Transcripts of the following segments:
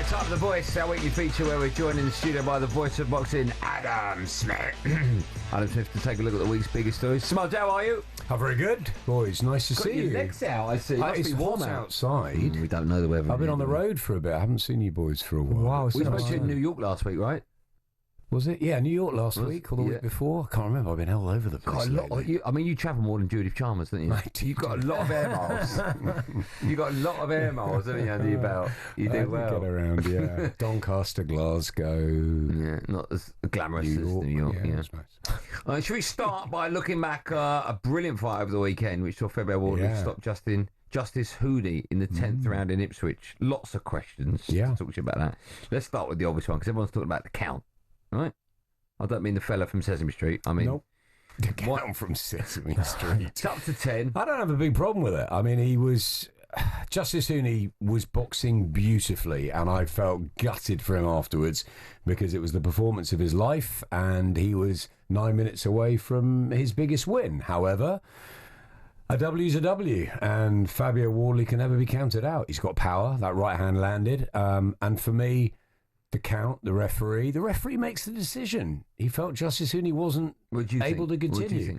Top of the Voice, our weekly feature where we're joined in the studio by the voice of boxing, Adam Smith. Adam Smith to take a look at the week's biggest stories. Smudge, how are you? Oh, very good, boys. Nice to see you. Got your legs out, I see. It must It's be warm hot out. outside. We don't know the weather. I've been on the road for a bit. I haven't seen you boys for a while. Wow, We spoke to you in New new. York last week, right? Was it? Yeah, New York last week or the week before. I can't remember. I've been all over the place. Got a lot. You travel more than Judith Chalmers, don't you? You've got a lot of air miles. You've got a lot of air miles, haven't you, under your belt? You do well. Get around, yeah. Doncaster, Glasgow. Yeah, not as glamorous as New York. Yeah, that's nice. Should we start by looking back a brilliant fight over the weekend, which saw Fabio Wardley stop Justis Huni in the 10th round in Ipswich. Lots of questions to talk to you about that. Let's start with the obvious one, because everyone's talking about the count, right? I don't mean the fella from Sesame Street. I mean... Nope. The count from Sesame Street. It's up to 10. I don't have a big problem with it. I mean, Justis Huni was boxing beautifully, and I felt gutted for him afterwards because it was the performance of his life, and he was 9 minutes away from his biggest win. However, a W's a W, and Fabio Wardley can never be counted out. He's got power. That right hand landed, and for me, the count, the referee makes the decision. He felt Justis Huni wasn't able to continue.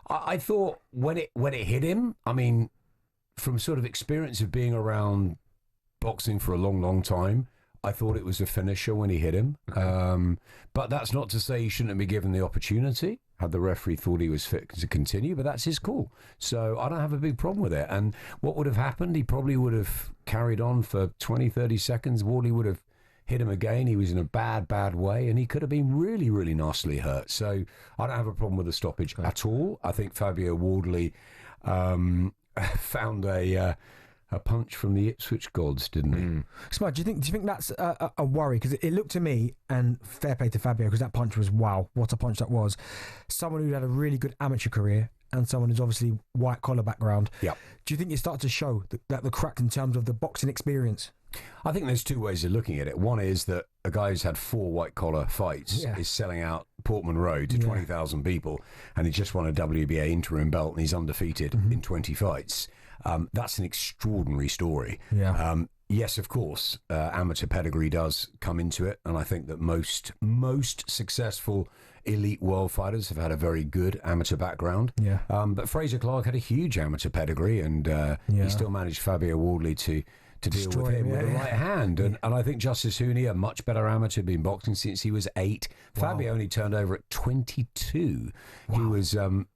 I thought when it hit him, I mean, from sort of experience of being around boxing for a long, long time, I thought it was a finisher when he hit him. Okay. But that's not to say he shouldn't be given the opportunity had the referee thought he was fit to continue, but that's his call. So I don't have a big problem with it. And what would have happened? He probably would have carried on for 20, 30 seconds. Wardley would have hit him again. He was in a bad way, and he could have been really, really nastily hurt. So I don't have a problem with the stoppage at all. I think Fabio Wardley found a punch from the Ipswich gods, didn't he? Smudge, do you think that's a worry? Because it looked to me, and fair play to Fabio, because that punch was, wow, what a punch that was. Someone who had a really good amateur career and someone who's obviously white collar background. Yeah. Do you think it starts to show that the crack in terms of the boxing experience? I think there's two ways of looking at it. One is that a guy who's had 4 white-collar fights is selling out Portman Road to 20,000 people, and he just won a WBA interim belt, and he's undefeated in 20 fights. That's an extraordinary story. Yeah. Yes, of course, amateur pedigree does come into it, and I think that most successful elite world fighters have had a very good amateur background. Yeah. But Fraser Clark had a huge amateur pedigree, and he still managed Fabio Wardley to deal with him with the right hand. And I think Justis Huni, a much better amateur, been boxing since he was 8. Wow. Fabio only turned over at 22. Wow.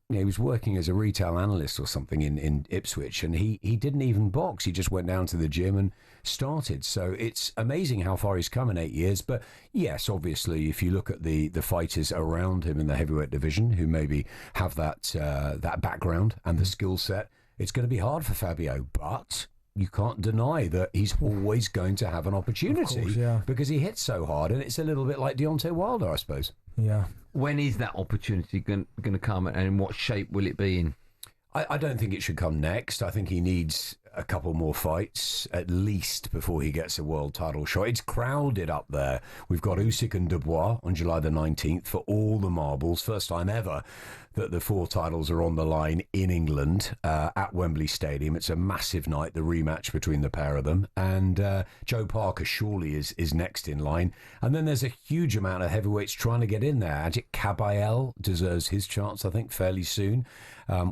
He was working as a retail analyst or something in Ipswich, and he didn't even box. He just went down to the gym and started. So it's amazing how far he's come in 8 years. But yes, obviously, if you look at the fighters around him in the heavyweight division who maybe have that background and the skill set, it's going to be hard for Fabio. But you can't deny that he's always going to have an opportunity, because he hits so hard, and it's a little bit like Deontay Wilder, I suppose. Yeah. When is that opportunity going to come, and in what shape will it be in? I don't think it should come next. I think he needs a couple more fights at least before he gets a world title shot. It's crowded up there. We've got Usyk and Dubois on July the 19th for all the marbles. First time ever that the 4 titles are on the line in England at Wembley Stadium. It's a massive night, the rematch between the pair of them. And Joe Parker surely is next in line. And then there's a huge amount of heavyweights trying to get in there. Ajit Kabayel deserves his chance, I think, fairly soon.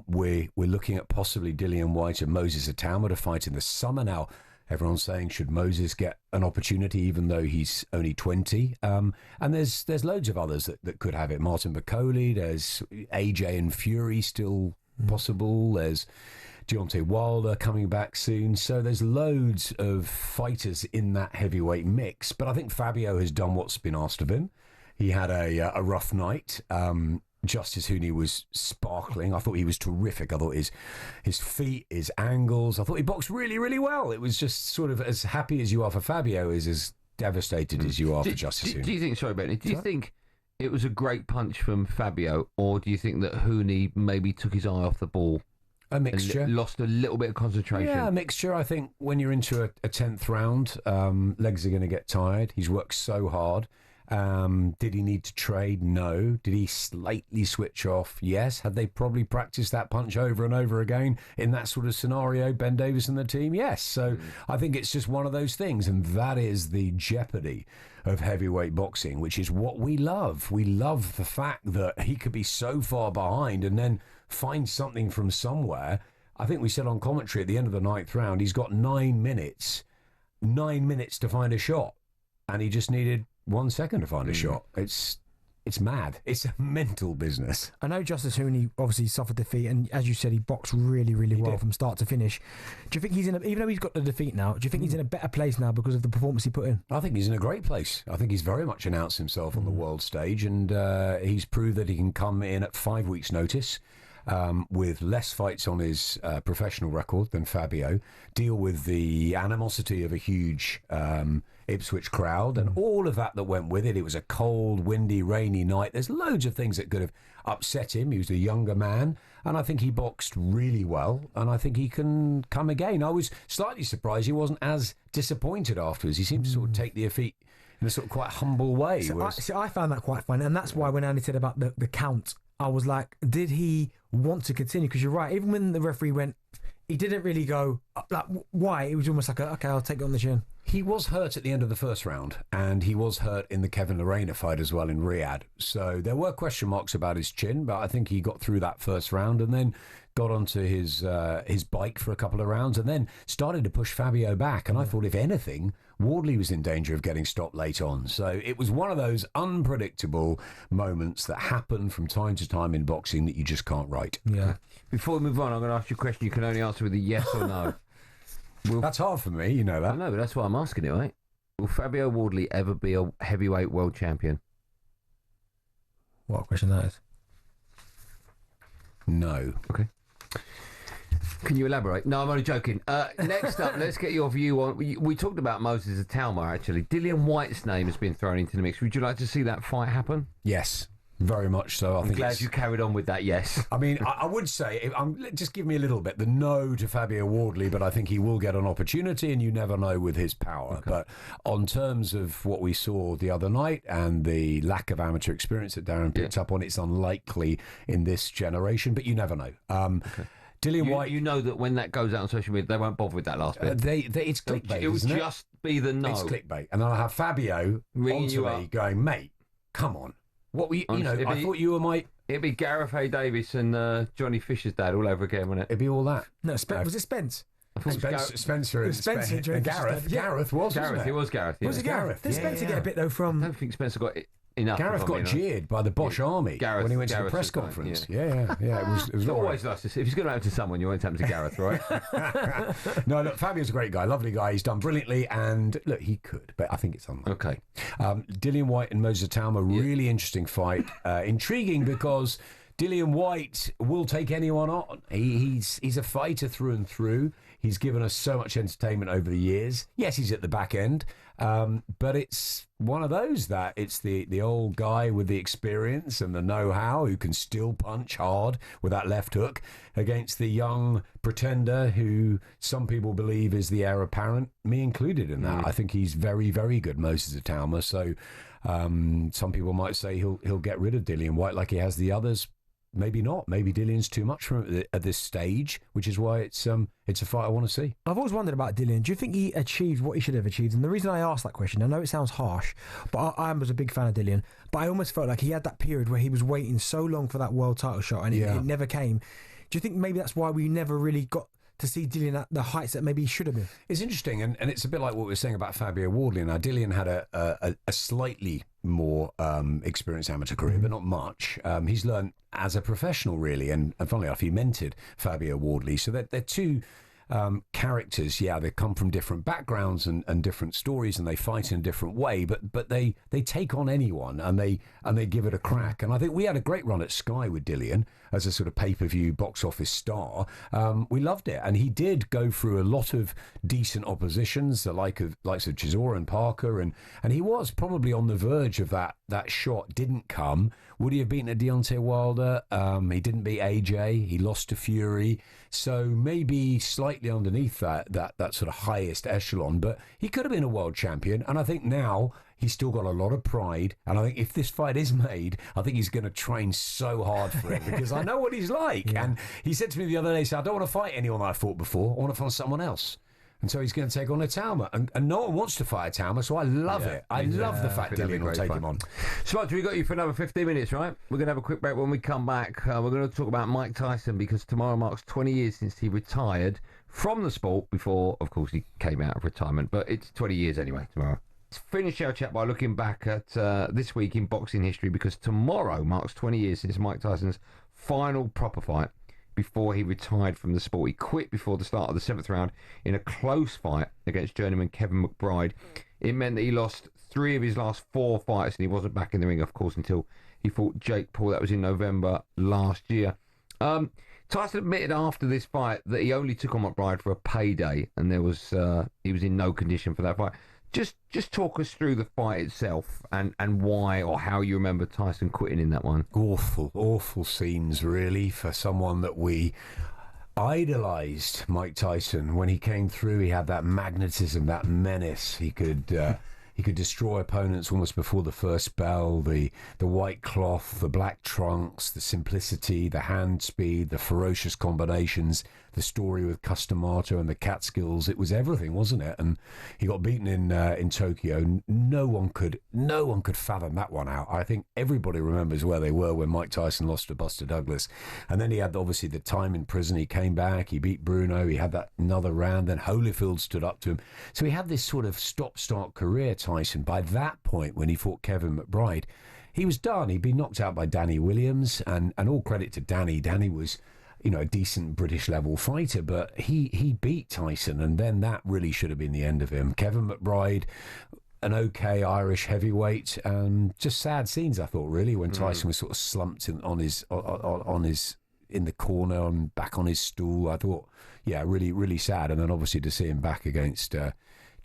We're looking at possibly Dillian Whyte and Moses Itauma to fight in the summer. Now, everyone's saying, should Moses get an opportunity even though he's only 20? And there's loads of others that could have it. Martin Bakole, there's AJ and Fury still possible. There's Deontay Wilder coming back soon. So there's loads of fighters in that heavyweight mix. But I think Fabio has done what's been asked of him. He had a rough night. Justis Huni was sparkling. I thought he was terrific. I thought his feet, his angles, I thought he boxed really, really well. It was just sort of as happy as you are for Fabio is as devastated as you are for Justis Huni. Do you think, sorry, Benny, do you think it was a great punch from Fabio, or do you think that Huni maybe took his eye off the ball? A mixture. Lost a little bit of concentration. Yeah, a mixture. I think when you're into a 10th round, legs are going to get tired. He's worked so hard. Did he need to trade? No. Did he slightly switch off? Yes. Had they probably practiced that punch over and over again in that sort of scenario, Ben Davis and the team? Yes. So I think it's just one of those things, and that is the jeopardy of heavyweight boxing, which is what we love. We love the fact that he could be so far behind and then find something from somewhere. I think we said on commentary at the end of the 9th round, he's got 9 minutes to find a shot, and he just needed 1 second to find a shot. It's mad. It's a mental business. I know Justis Huni obviously suffered defeat, and as you said, he boxed really, really well from start to finish. Do you think he's even though he's got the defeat now, do you think he's in a better place now because of the performance he put in? I think he's in a great place. I think he's very much announced himself on the world stage, and he's proved that he can come in at 5 weeks' notice. With less fights on his professional record than Fabio, deal with the animosity of a huge Ipswich crowd and all of that went with it. It was a cold, windy, rainy night. There's loads of things that could have upset him. He was a younger man, and I think he boxed really well, and I think he can come again. I was slightly surprised he wasn't as disappointed afterwards. He seemed to sort of take the defeat in a sort of quite humble way. I found that quite fun, and that's why when Andy said about the count, I was like, did he want to continue? Because you're right, even when the referee went, he didn't really go, like, why? It was almost like, okay, I'll take it on the chin. He was hurt at the end of the first round, and he was hurt in the Kevin Lerena fight as well in Riyadh. So there were question marks about his chin, but I think he got through that first round and then got onto his bike for a couple of rounds and then started to push Fabio back. And I thought, if anything, Wardley was in danger of getting stopped late on. So it was one of those unpredictable moments that happen from time to time in boxing that you just can't write. Yeah. Before we move on, I'm going to ask you a question you can only answer with a yes or no. That's hard for me, you know that. I know, but that's why I'm asking it, right? Will Fabio Wardley ever be a heavyweight world champion? What a question that is. No. Okay. Can you elaborate? No, I'm only joking. Next up, let's get your view on... We talked about Moses Itauma, actually. Dillian Whyte's name has been thrown into the mix. Would you like to see that fight happen? Yes. Very much so. I'm glad you carried on with that, yes. I mean, I would say, just give me a little bit, the no to Fabio Wardley, but I think he will get an opportunity, and you never know with his power. Okay. But on terms of what we saw the other night and the lack of amateur experience that Darren picked up on, it's unlikely in this generation, but you never know. Okay. Dillian Whyte... You know that when that goes out on social media, they won't bother with that last bit. It's clickbait, It would just be the no. It's clickbait. And then I'll have Fabio onto me going, mate, come on. What were you, I thought you were my... It'd be Gareth A. Davis and Johnny Fisher's dad all over again, wouldn't it? It'd be all that. No, was it Spence? Spencer and Gareth. Gareth was, Gareth. It was Gareth. Yeah. Was it Gareth? Did Spencer get a bit, though, from... I don't think Spencer got enough. Gareth got jeered by the Bosch army when he went to the press conference. Yeah. It was always nice to see. If he's going to happen to someone, you won't happen to Gareth, right? No, look, Fabio's a great guy, lovely guy. He's done brilliantly, and look, he could, but I think it's unlikely. Okay. Dillian Whyte and Moses Itauma, really interesting fight. Intriguing because Dillian Whyte will take anyone on. He's a fighter through and through. He's given us so much entertainment over the years. Yes, he's at the back end, but it's one of those that it's the old guy with the experience and the know-how who can still punch hard with that left hook against the young pretender who some people believe is the heir apparent, me included in that. I think he's very, very good, Moses Itauma. So some people might say he'll get rid of Dillian Whyte like he has the others. Maybe not. Maybe Dillian's too much for him at this stage, which is why it's a fight I want to see. I've always wondered about Dillian. Do you think he achieved what he should have achieved? And the reason I asked that question, I know it sounds harsh, but I was a big fan of Dillian. But I almost felt like he had that period where he was waiting so long for that world title shot, and it never came. Do you think maybe that's why we never really got to see Dillian at the heights that maybe he should have been? It's interesting, and it's a bit like what we were saying about Fabio Wardley. Now, Dillian had a slightly more experienced amateur career, but not much. He's learned as a professional, really, and funnily enough, he mentored Fabio Wardley. So they're two characters. Yeah, they come from different backgrounds and different stories, and they fight in a different way. But they take on anyone, and they give it a crack. And I think we had a great run at Sky with Dillian as a sort of pay-per-view box office star. We loved it, and he did go through a lot of decent oppositions, the likes of Chisora and Parker, and he was probably on the verge of that shot. Didn't come. Would he have beaten a Deontay Wilder? He didn't beat AJ. He lost to Fury. So maybe slightly slightly underneath that sort of highest echelon, but he could have been a world champion. And I think now he's still got a lot of pride. And I think if this fight is made, I think he's going to train so hard for it because I know what he's like. Yeah. And he said to me the other day, he said, I don't want to fight anyone I fought before. I want to fight someone else. And so he's going to take on Itauma. And no one wants to fight Itauma, so I love it. I love the fact Dillian will take him on. Smudge, we got you for another 15 minutes, right? We're going to have a quick break. When we come back, we're going to talk about Mike Tyson because tomorrow marks 20 years since he retired from the sport before, of course, he came out of retirement. But it's 20 years anyway tomorrow. Let's finish our chat by looking back at this week in boxing history because tomorrow marks 20 years since Mike Tyson's final proper fight before he retired from the sport. He quit before the start of the 7th round in a close fight against journeyman Kevin McBride. It meant that he lost 3 of his last 4 fights and he wasn't back in the ring, of course, until he fought Jake Paul. That was in November last year. Tyson admitted after this fight that he only took on McBride for a payday and he was in no condition for that fight. Just talk us through the fight itself and why or how you remember Tyson quitting in that one. Awful scenes, really, for someone that we idolised. Mike Tyson, when he came through, he had that magnetism, that menace. He could destroy opponents almost before the first bell. The white cloth, the black trunks, the simplicity, the hand speed, the ferocious combinations, the story with Customato and the Catskills. It was everything, wasn't it? And he got beaten in Tokyo. No one could fathom that one out. I think everybody remembers where they were when Mike Tyson lost to Buster Douglas. And then he had obviously the time in prison. He came back, he beat Bruno, he had that another round, then Holyfield stood up to him. So he had this sort of stop-start career, Tyson. By that point, when he fought Kevin McBride, he was done. He'd been knocked out by Danny Williams, and all credit to Danny. Danny was, a decent British level fighter, but he beat Tyson, and then that really should have been the end of him. Kevin McBride, an okay Irish heavyweight, just sad scenes, I thought, really, when Tyson was sort of slumped on his in the corner and back on his stool. I thought, really, really sad. And then obviously to see him back against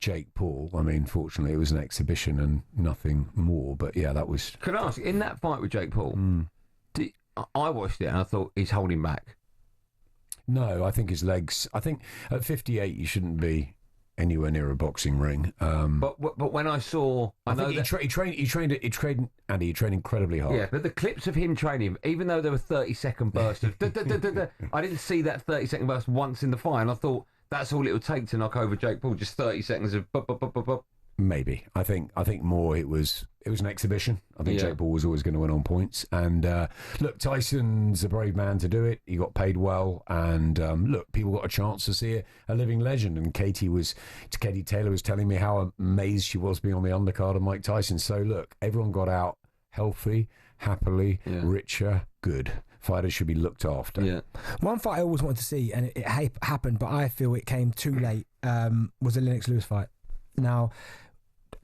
Jake Paul, I mean, fortunately it was an exhibition and nothing more, but that was... Can I ask, in that fight with Jake Paul, I watched it and I thought he's holding back. No, I think his legs... I think at 58 you shouldn't be anywhere near a boxing ring. But when I saw... I think he trained incredibly hard. Yeah, but the clips of him training, even though there were 30-second bursts of... I didn't see that 30-second burst once in the fight, and I thought that's all it would take to knock over Jake Paul, just 30 seconds of... Maybe. I think more it was an exhibition. I think Jake Paul was always going to win on points. And look, Tyson's a brave man to do it. He got paid well. And look, people got a chance to see a living legend. And Katie Taylor was telling me how amazed she was being on the undercard of Mike Tyson. So look, everyone got out healthy, happily, richer, good. Fighters should be looked after. Yeah. One fight I always wanted to see, and it happened, but I feel it came too late, was the Lennox Lewis fight. Now,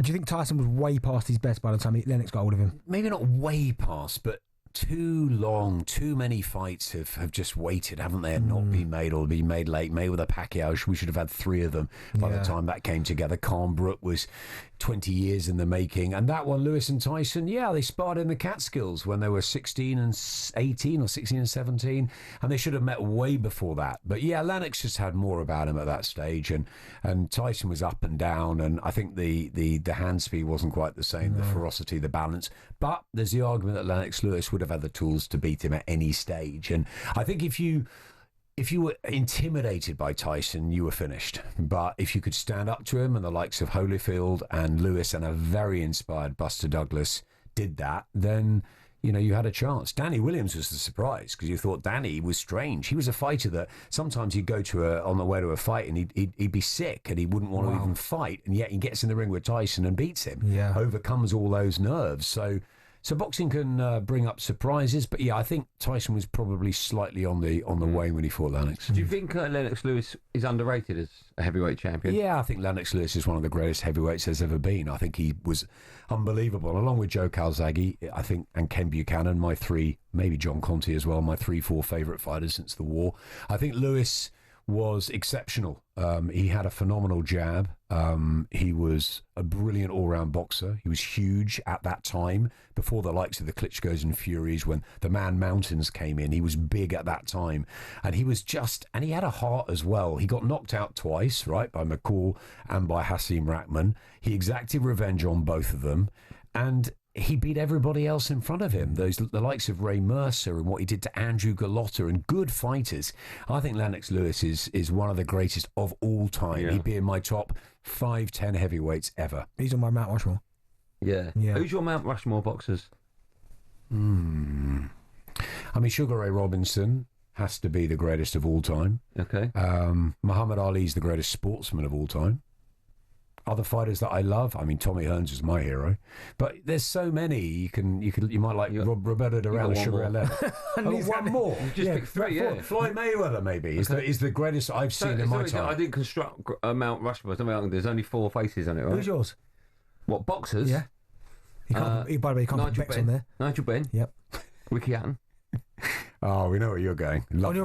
do you think Tyson was way past his best by the time Lennox got hold of him? Maybe not way past, but too long. Too many fights have just waited, haven't they, and not been made or been made late. Mayweather Pacquiao, we should have had 3 of them by the time that came together. Khan Brook was 20 years in the making. And that one, Lewis and Tyson, they sparred in the Catskills when they were 16 and 18 or 16 and 17, and they should have met way before that. But Lennox just had more about him at that stage, and Tyson was up and down, and I think the hand speed wasn't quite the same, the ferocity, the balance. But there's the argument that Lennox Lewis would have had the tools to beat him at any stage. And I think if you were intimidated by Tyson, you were finished. But if you could stand up to him, and the likes of Holyfield and Lewis and a very inspired Buster Douglas did that, then you had a chance. Danny Williams was the surprise, because you thought Danny was strange. He was a fighter that sometimes he'd go on the way to a fight and he'd be sick and he wouldn't want to even fight, and yet he gets in the ring with Tyson and beats him. Overcomes all those nerves. So boxing can bring up surprises, but I think Tyson was probably slightly on the way when he fought Lennox. Do you think Lennox Lewis is underrated as a heavyweight champion? Yeah, I think Lennox Lewis is one of the greatest heavyweights there's ever been. I think he was unbelievable, along with Joe Calzaghe, I think, and Ken Buchanan, my 3, maybe John Conte as well, my 3-4 favourite fighters since the war. I think Lewis was exceptional. He had a phenomenal jab. He was a brilliant all-round boxer. He was huge at that time, before the likes of the Klitschko's and Furies, when the Man Mountains came in. He was big at that time. And he was and he had a heart as well. He got knocked out twice, right, by McCall and by Hasim Rahman. He exacted revenge on both of them. And he beat everybody else in front of him, the likes of Ray Mercer and what he did to Andrew Galotta, and good fighters. I think Lennox Lewis is one of the greatest of all time. He'd be in my top 5-10 heavyweights ever. He's on my Mount Rushmore. Yeah. Who's your Mount Rushmore boxers? I mean, Sugar Ray Robinson has to be the greatest of all time. Okay. Muhammad Ali's the greatest sportsman of all time. Other fighters that I love, I mean, Tommy Hearns is my hero, but there's so many. You might like Roberto Duran, Sugar Ray Leonard. One more. You just pick three. Floyd Mayweather maybe is the greatest I've seen in my time. I didn't construct a Mount Rushmore. There's only 4 faces on it, right? Who's yours? What, boxers? Yeah. By the way, you can't put Bex on there. Nigel Benn. Yep. Ricky Hatton. Oh, we know where you're going. On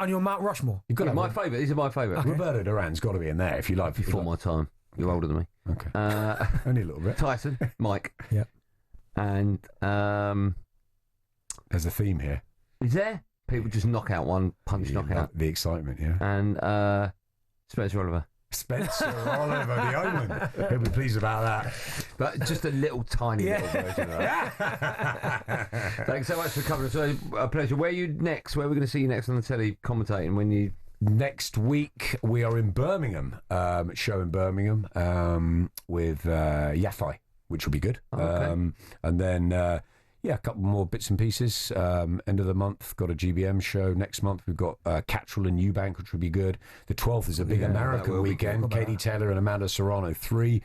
your Mount Rushmore. You've got my favourite. These are my favourite. Okay. Roberto Duran's got to be in there if you like. Before my time. You're older than me. Okay. Only a little bit. Tyson, Mike. Yep. And there's a theme here. Is there? People just knock out one punch, knockout. The excitement, yeah. And Spencer Oliver. Spencer Oliver, the Omen. He'll be pleased about that. But just a little tiny little version of that. Thanks so much for coming. It's a pleasure. Where are you next? Where are we going to see you next on the telly commentating? When you... Next week, we are in Birmingham, show in Birmingham with Yafai, which will be good. Okay. And then, a couple more bits and pieces. End of the month, got a GBM show. Next month, we've got Cattrall and Eubank, which will be good. The 12th is a big American weekend. Katie Taylor and Amanda Serrano 3.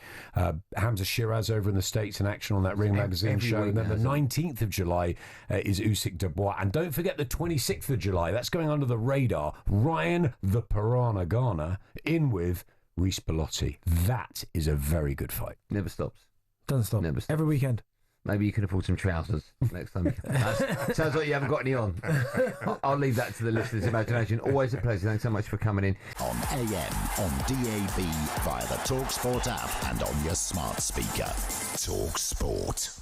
Hamza Shiraz over in the States in action on that Ring Magazine show. And then the 19th of July is Usyk Dubois. And don't forget the 26th of July. That's going under the radar. Ryan the Piranha Garner in with Reece Bellotti. That is a very good fight. Never stops. Doesn't stop. Never stops. Every weekend. Maybe you can afford some trousers next time. Sounds like you haven't got any on. I'll leave that to the listeners' imagination. Always a pleasure. Thanks so much for coming in. On AM, on DAB, via the talkSPORT app and on your smart speaker. talkSPORT.